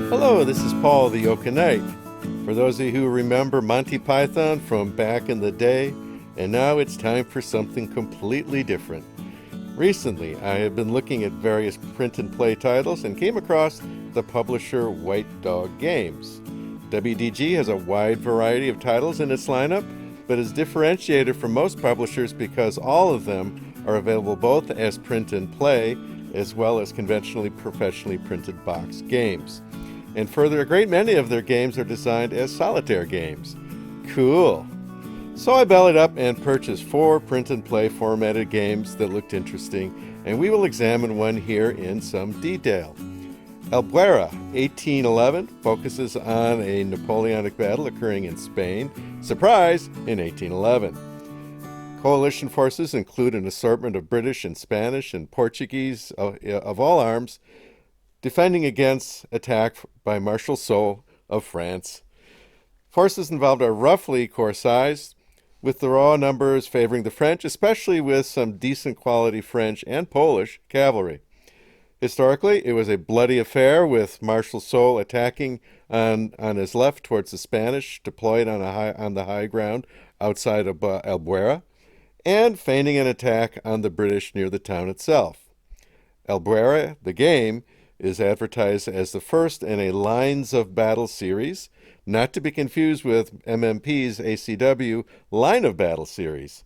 Hello, this is Paul the Yoka Knight. For those of you who remember Monty Python from back in the day, and now it's time for something completely different. Recently, I have been looking at various print and play titles and came across the publisher White Dog Games. WDG has a wide variety of titles in its lineup, but is differentiated from most publishers because all of them are available both as print and play, as well as conventionally professionally printed box games. And further, a great many of their games are designed as solitaire games. Cool! So I bellied up and purchased 4 print and play formatted games that looked interesting, and we will examine one here in some detail. Albuera, 1811, focuses on a Napoleonic battle occurring in Spain, surprise, in 1811. Coalition forces include an assortment of British and Spanish and Portuguese of all arms, defending against attack by Marshal Soult of France. Forces involved are roughly corps-sized, with the raw numbers favoring the French, especially with some decent quality French and Polish cavalry. Historically, it was a bloody affair, with Marshal Soult attacking on his left towards the Spanish, deployed on the high ground outside of Albuera, and feigning an attack on the British near the town itself. Albuera, the game, is advertised as the first in a Lines of Battle series, not to be confused with MMP's ACW Line of Battle series.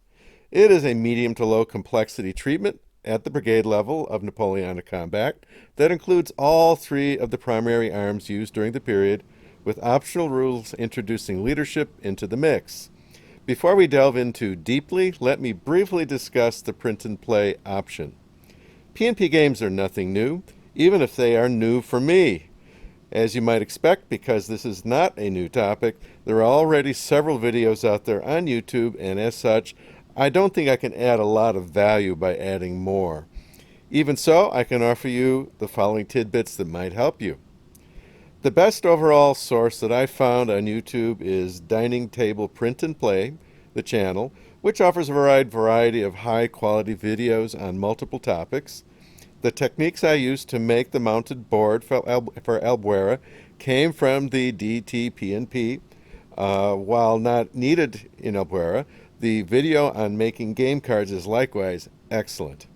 It is a medium to low complexity treatment at the brigade level of Napoleonic combat that includes all 3 of the primary arms used during the period, with optional rules introducing leadership into the mix. Before we delve in too deeply, let me briefly discuss the print and play option. PnP games are nothing new, even if they are new for me. As you might expect, because this is not a new topic, there are already several videos out there on YouTube, and as such, I don't think I can add a lot of value by adding more. Even so, I can offer you the following tidbits that might help you. The best overall source that I found on YouTube is Dining Table Print and Play, the channel, which offers a wide variety of high-quality videos on multiple topics. The techniques I used to make the mounted board for Albuera came from the DT PnP. While not needed in Albuera, the video on making game cards is likewise excellent.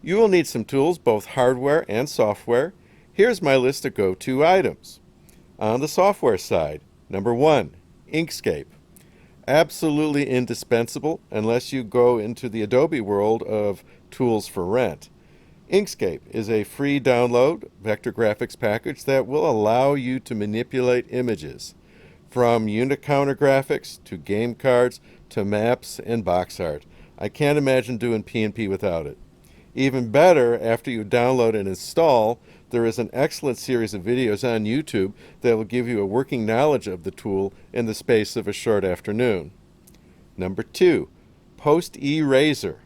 You will need some tools, both hardware and software. Here's my list of go-to items. On the software side, number 1, Inkscape. Absolutely indispensable unless you go into the Adobe world of tools for rent. Inkscape is a free download vector graphics package that will allow you to manipulate images, from unit counter graphics to game cards to maps and box art. I can't imagine doing PnP without it. Even better, after you download and install, there is an excellent series of videos on YouTube that will give you a working knowledge of the tool in the space of a short afternoon. Number 2, Post Eraser.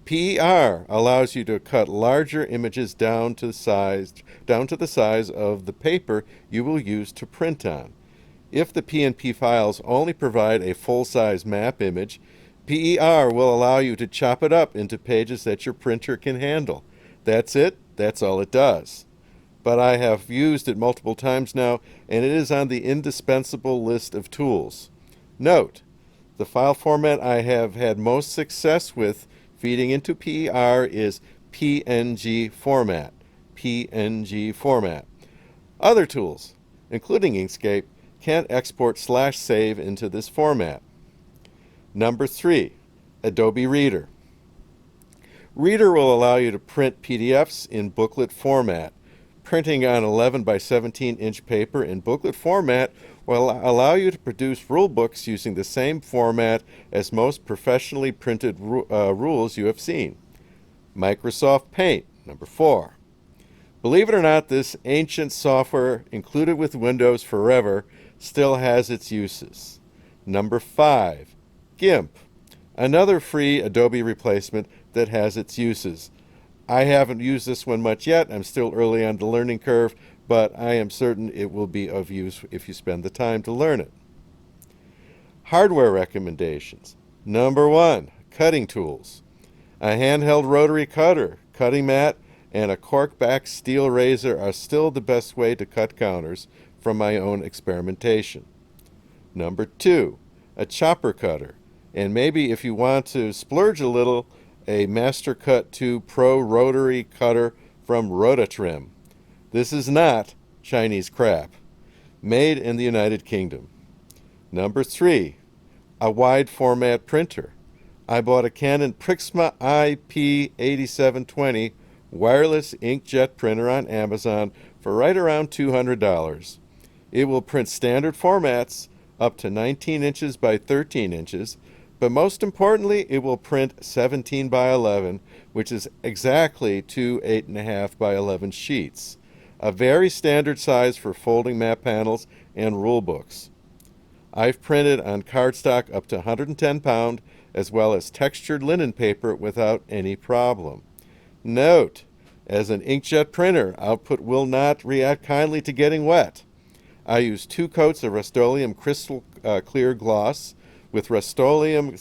PER allows you to cut larger images down to the size of the paper you will use to print on. If the PnP files only provide a full-size map image, PER will allow you to chop it up into pages that your printer can handle. That's it. That's all it does. But I have used it multiple times now, and it is on the indispensable list of tools. Note, the file format I have had most success with feeding into PER is PNG format. PNG format. Other tools, including Inkscape, can't export/save into this format. Number 3, Adobe Reader. Reader will allow you to print PDFs in booklet format. Printing on 11 by 17 inch paper in booklet format will allow you to produce rule books using the same format as most professionally printed rules you have seen. Microsoft Paint, number 4. Believe it or not, this ancient software, included with Windows forever, still has its uses. Number 5, GIMP, another free Adobe replacement that has its uses. I haven't used this one much yet. I'm still early on the learning curve, but I am certain it will be of use if you spend the time to learn it. Hardware recommendations. Number 1, cutting tools. A handheld rotary cutter, cutting mat, and a cork-back steel razor are still the best way to cut counters from my own experimentation. Number 2, a chopper cutter, and maybe if you want to splurge a little, a Master Cut 2 Pro rotary cutter from Rotatrim. This is not Chinese crap. Made in the United Kingdom. Number 3, a wide format printer. I bought a Canon Prixma IP8720 wireless inkjet printer on Amazon for right around $200. It will print standard formats up to 19 inches by 13 inches, but most importantly, it will print 17 by 11, which is exactly two 8.5 by 11 sheets, a very standard size for folding map panels and rule books. I've printed on cardstock up to 110 pound, as well as textured linen paper without any problem. Note, as an inkjet printer, output will not react kindly to getting wet. I use 2 coats of Rust-Oleum crystal clear gloss with Rust-Oleum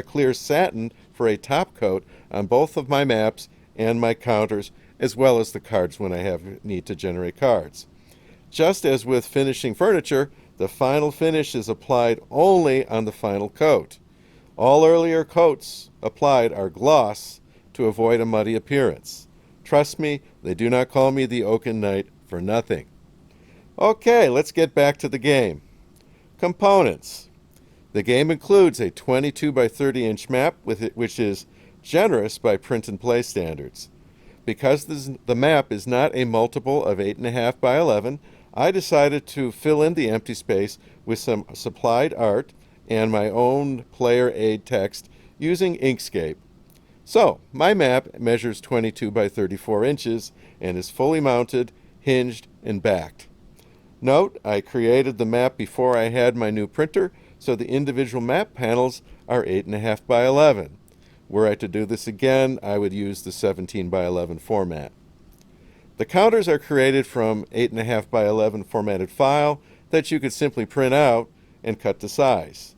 clear satin for a top coat on both of my maps and my counters, as well as the cards when I need to generate cards. Just as with finishing furniture, the final finish is applied only on the final coat. All earlier coats applied are gloss to avoid a muddy appearance. Trust me, they do not call me the Oaken Knight for nothing. Okay, let's get back to the game. Components. The game includes a 22 by 30 inch map, which is generous by print and play standards. Because the map is not a multiple of 8.5 by 11, I decided to fill in the empty space with some supplied art and my own player aid text using Inkscape. So, my map measures 22 by 34 inches and is fully mounted, hinged, and backed. Note, I created the map before I had my new printer, so the individual map panels are 8.5 by 11. Were I to do this again, I would use the 17 by 11 format. The counters are created from 8.5 by 11 formatted file that you could simply print out and cut to size.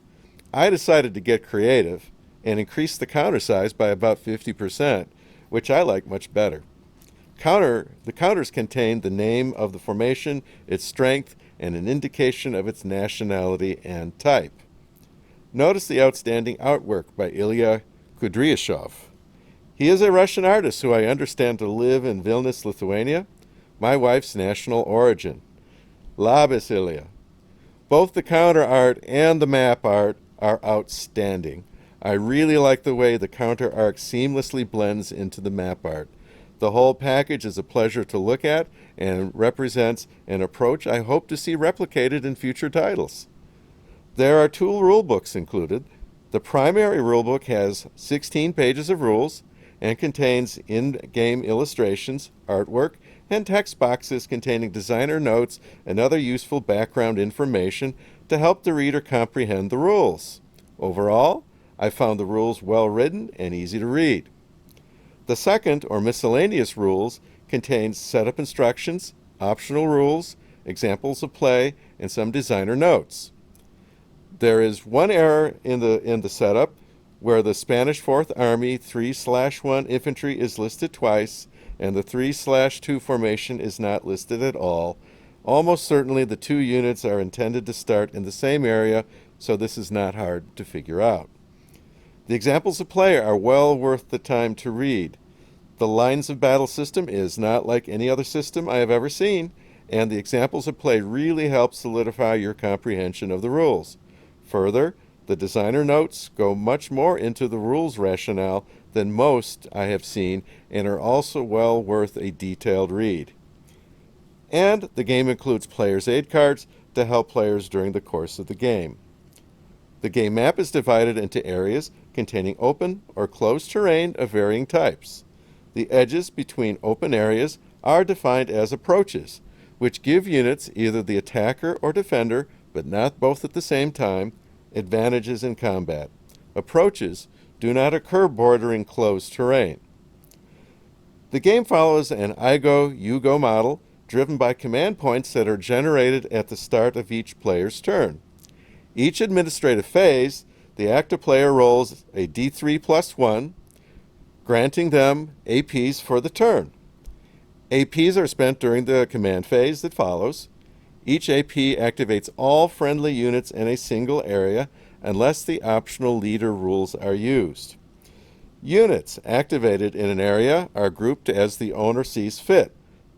I decided to get creative and increase the counter size by about 50%, which I like much better. The counters contain the name of the formation, its strength, and an indication of its nationality and type. Notice the outstanding artwork by Ilya Kudryashov. He is a Russian artist who I understand to live in Vilnius, Lithuania, my wife's national origin. Labas, Ilya. Both the counter art and the map art are outstanding. I really like the way the counter art seamlessly blends into the map art. The whole package is a pleasure to look at and represents an approach I hope to see replicated in future titles. There are 2 rulebooks included. The primary rulebook has 16 pages of rules and contains in-game illustrations, artwork, and text boxes containing designer notes and other useful background information to help the reader comprehend the rules. Overall, I found the rules well written and easy to read. The second, or miscellaneous rules, contains setup instructions, optional rules, examples of play, and some designer notes. There is one error in the setup where the Spanish 4th Army 3/1 infantry is listed twice and the 3/2 formation is not listed at all. Almost certainly the 2 units are intended to start in the same area, so this is not hard to figure out. The examples of play are well worth the time to read. The lines of battle system is not like any other system I have ever seen, and the examples of play really help solidify your comprehension of the rules. Further, the designer notes go much more into the rules rationale than most I have seen and are also well worth a detailed read. And the game includes player's aid cards to help players during the course of the game. The game map is divided into areas containing open or closed terrain of varying types. The edges between open areas are defined as approaches, which give units, either the attacker or defender, but not both at the same time, advantages in combat. Approaches do not occur bordering closed terrain. The game follows an I go, you go model driven by command points that are generated at the start of each player's turn. Each administrative phase, the active player rolls a D3 + 1, granting them APs for the turn. APs are spent during the command phase that follows. Each AP activates all friendly units in a single area unless the optional leader rules are used. Units activated in an area are grouped as the owner sees fit.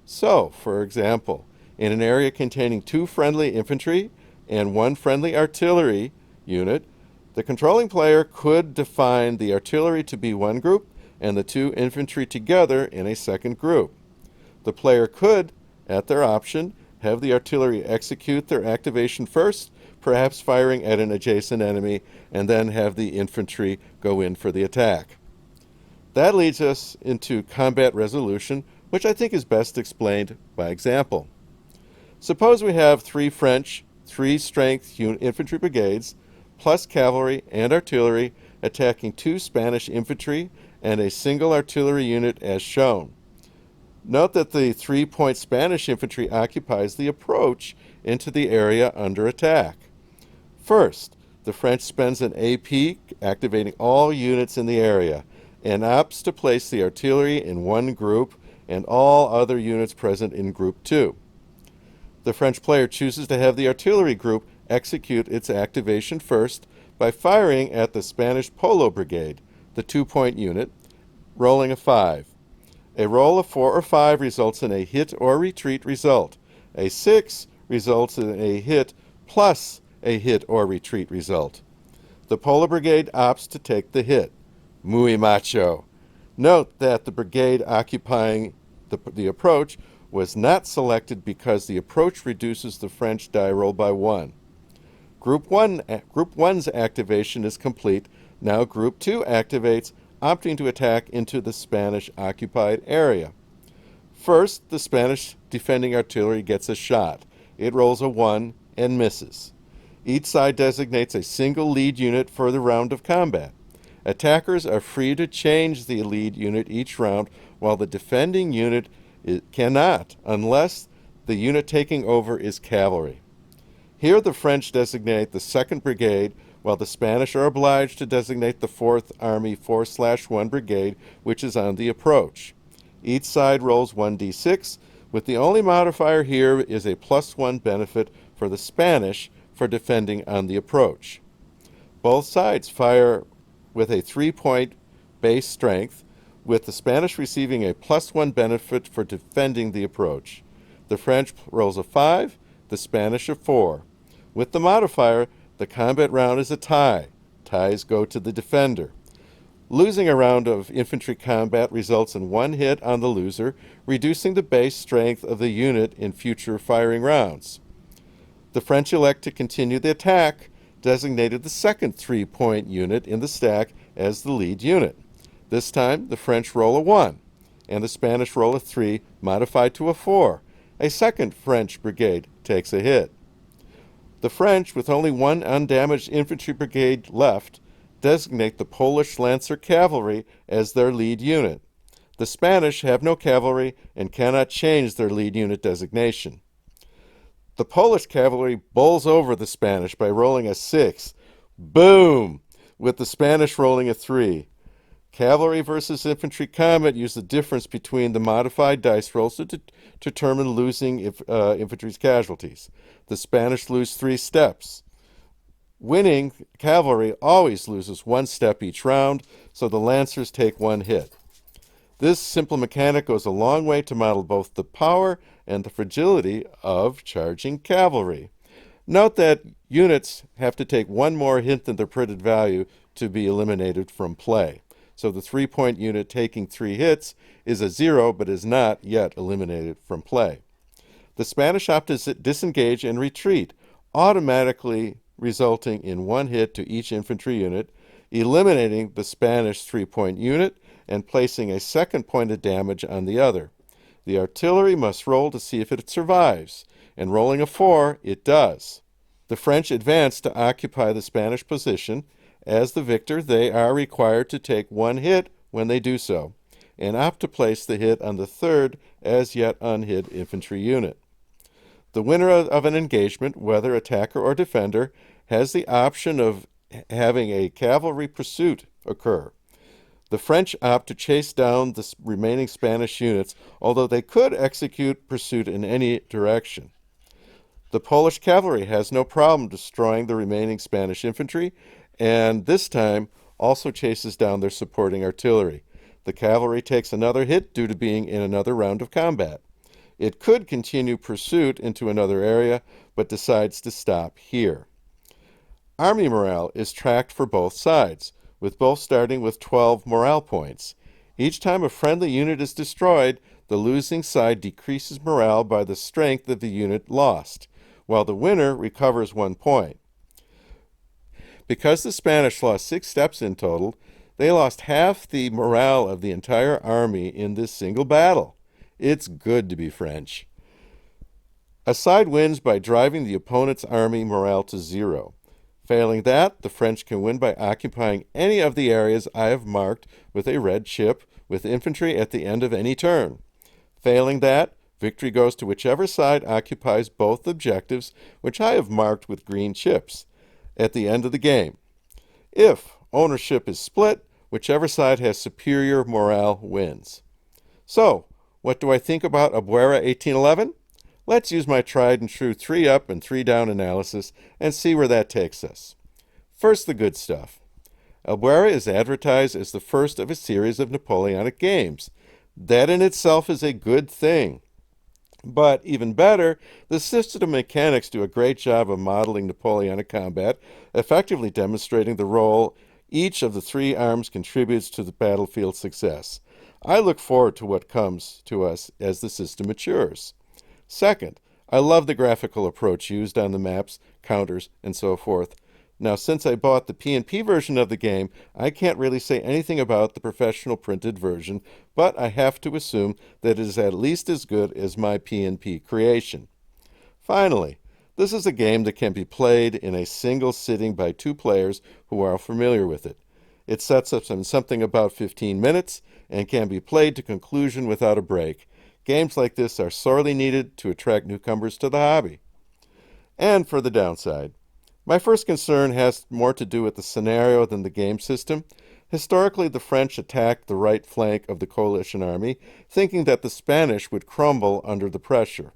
So, for example, in an area containing 2 friendly infantry and 1 friendly artillery unit, the controlling player could define the artillery to be one group and the 2 infantry together in a second group. The player could, at their option, have the artillery execute their activation first, perhaps firing at an adjacent enemy, and then have the infantry go in for the attack. That leads us into combat resolution, which I think is best explained by example. Suppose we have 3 French, 3-strength infantry brigades, plus cavalry and artillery, attacking 2 Spanish infantry and a single artillery unit as shown. Note that the 3-point Spanish infantry occupies the approach into the area under attack. First, the French spends an AP activating all units in the area and opts to place the artillery in one group and all other units present in Group 2. The French player chooses to have the artillery group execute its activation first by firing at the Spanish Polo Brigade, the 2-point unit, rolling a 5. A roll of 4 or 5 results in a hit or retreat result. A 6 results in a hit plus a hit or retreat result. The Polo Brigade opts to take the hit. Muy macho. Note that the brigade occupying the approach was not selected because the approach reduces the French die roll by 1. Group 1's activation is complete. Now Group 2 activates, opting to attack into the Spanish-occupied area. First, the Spanish defending artillery gets a shot. It rolls a 1 and misses. Each side designates a single lead unit for the round of combat. Attackers are free to change the lead unit each round, while the defending unit cannot, unless the unit taking over is cavalry. Here the French designate the 2nd Brigade, while the Spanish are obliged to designate the 4th Army 4/1 Brigade, which is on the approach. Each side rolls 1d6, with the only modifier here is a +1 benefit for the Spanish for defending on the approach. Both sides fire with a 3-point base strength, with the Spanish receiving a +1 benefit for defending the approach. The French rolls a 5, the Spanish a 4. With the modifier, the combat round is a tie. Ties go to the defender. Losing a round of infantry combat results in 1 hit on the loser, reducing the base strength of the unit in future firing rounds. The French elect to continue the attack, designated the 2nd 3-point unit in the stack as the lead unit. This time, the French roll a 1, and the Spanish roll a 3, modified to a 4. A 2nd French brigade takes a hit. The French, with only 1 undamaged infantry brigade left, designate the Polish Lancer Cavalry as their lead unit. The Spanish have no cavalry and cannot change their lead unit designation. The Polish cavalry bowls over the Spanish by rolling a 6. Boom! With the Spanish rolling a 3. Cavalry versus infantry combat use the difference between the modified dice rolls to determine losing infantry's casualties. The Spanish lose 3 steps. Winning cavalry always loses 1 step each round, so the Lancers take 1 hit. This simple mechanic goes a long way to model both the power and the fragility of charging cavalry. Note that units have to take 1 more hit than their printed value to be eliminated from play. So the 3-point unit taking 3 hits is a 0, but is not yet eliminated from play. The Spanish opt to disengage and retreat, automatically resulting in 1 hit to each infantry unit, eliminating the Spanish 3-point unit and placing a 2nd point of damage on the other. The artillery must roll to see if it survives, and rolling a 4, it does. The French advance to occupy the Spanish position. As the victor, they are required to take 1 hit when they do so, and opt to place the hit on the 3rd as yet unhit infantry unit. The winner of an engagement, whether attacker or defender, has the option of having a cavalry pursuit occur. The French opt to chase down the remaining Spanish units, although they could execute pursuit in any direction. The Polish cavalry has no problem destroying the remaining Spanish infantry, and this time also chases down their supporting artillery. The cavalry takes another hit due to being in another round of combat. It could continue pursuit into another area, but decides to stop here. Army morale is tracked for both sides, with both starting with 12 morale points. Each time a friendly unit is destroyed, the losing side decreases morale by the strength of the unit lost, while the winner recovers 1 point. Because the Spanish lost 6 steps in total, they lost half the morale of the entire army in this single battle. It's good to be French. A side wins by driving the opponent's army morale to 0. Failing that, the French can win by occupying any of the areas I have marked with a red chip with infantry at the end of any turn. Failing that, victory goes to whichever side occupies both objectives, which I have marked with green chips, at the end of the game. If ownership is split, whichever side has superior morale wins. So, what do I think about Albuera 1811? Let's use my tried and true 3 up and 3 down analysis and see where that takes us. First, the good stuff. Albuera is advertised as the first of a series of Napoleonic games. That in itself is a good thing. But even better, the system of mechanics do a great job of modeling Napoleonic combat, effectively demonstrating the role each of the 3 arms contributes to the battlefield success. I look forward to what comes to us as the system matures. Second, I love the graphical approach used on the maps, counters, and so forth. Now, since I bought the PnP version of the game, I can't really say anything about the professional printed version, but I have to assume that it is at least as good as my PnP creation. Finally, this is a game that can be played in a single sitting by 2 players who are familiar with it. It sets up in something about 15 minutes and can be played to conclusion without a break. Games like this are sorely needed to attract newcomers to the hobby. And for the downside, my first concern has more to do with the scenario than the game system. Historically, the French attacked the right flank of the coalition army, thinking that the Spanish would crumble under the pressure.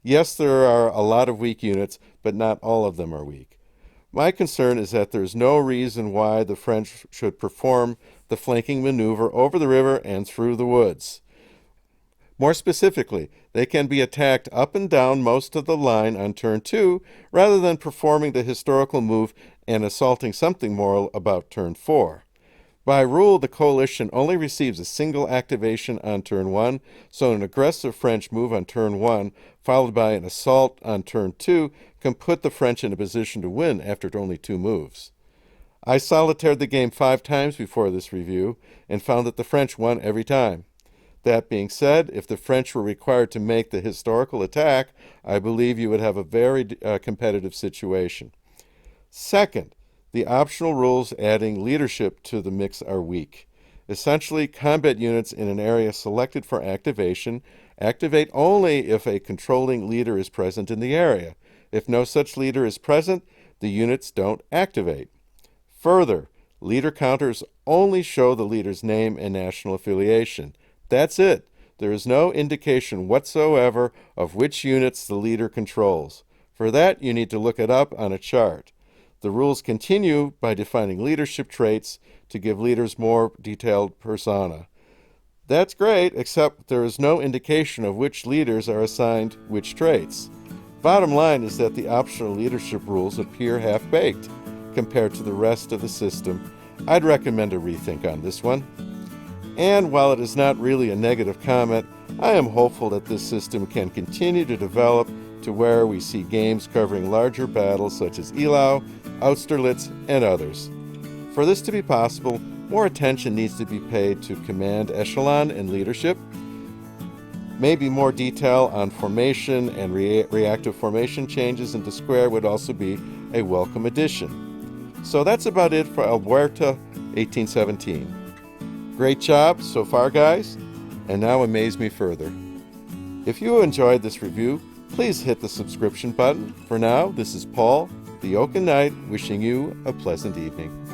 Yes, there are a lot of weak units, but not all of them are weak. My concern is that there is no reason why the French should perform the flanking maneuver over the river and through the woods. More specifically, they can be attacked up and down most of the line on turn 2, rather than performing the historical move and assaulting something more about turn 4. By rule, the coalition only receives a single activation on turn 1, so an aggressive French move on turn 1, followed by an assault on turn 2, can put the French in a position to win after only 2 moves. I solitaired the game 5 times before this review, and found that the French won every time. That being said, if the French were required to make the historical attack, I believe you would have a very competitive situation. Second, the optional rules adding leadership to the mix are weak. Essentially, combat units in an area selected for activation activate only if a controlling leader is present in the area. If no such leader is present, the units don't activate. Further, leader counters only show the leader's name and national affiliation. That's it. There is no indication whatsoever of which units the leader controls. For that, you need to look it up on a chart. The rules continue by defining leadership traits to give leaders more detailed persona. That's great, except there is no indication of which leaders are assigned which traits. Bottom line is that the optional leadership rules appear half-baked compared to the rest of the system. I'd recommend a rethink on this one. And while it is not really a negative comment, I am hopeful that this system can continue to develop to where we see games covering larger battles such as Eylau, Austerlitz, and others. For this to be possible, more attention needs to be paid to command echelon and leadership. Maybe more detail on formation and reactive formation changes into square would also be a welcome addition. So that's about it for Albuera 1817. Great job so far, guys, and now amaze me further. If you enjoyed this review, please hit the subscription button. For now, this is Paul, the Oaken Knight, wishing you a pleasant evening.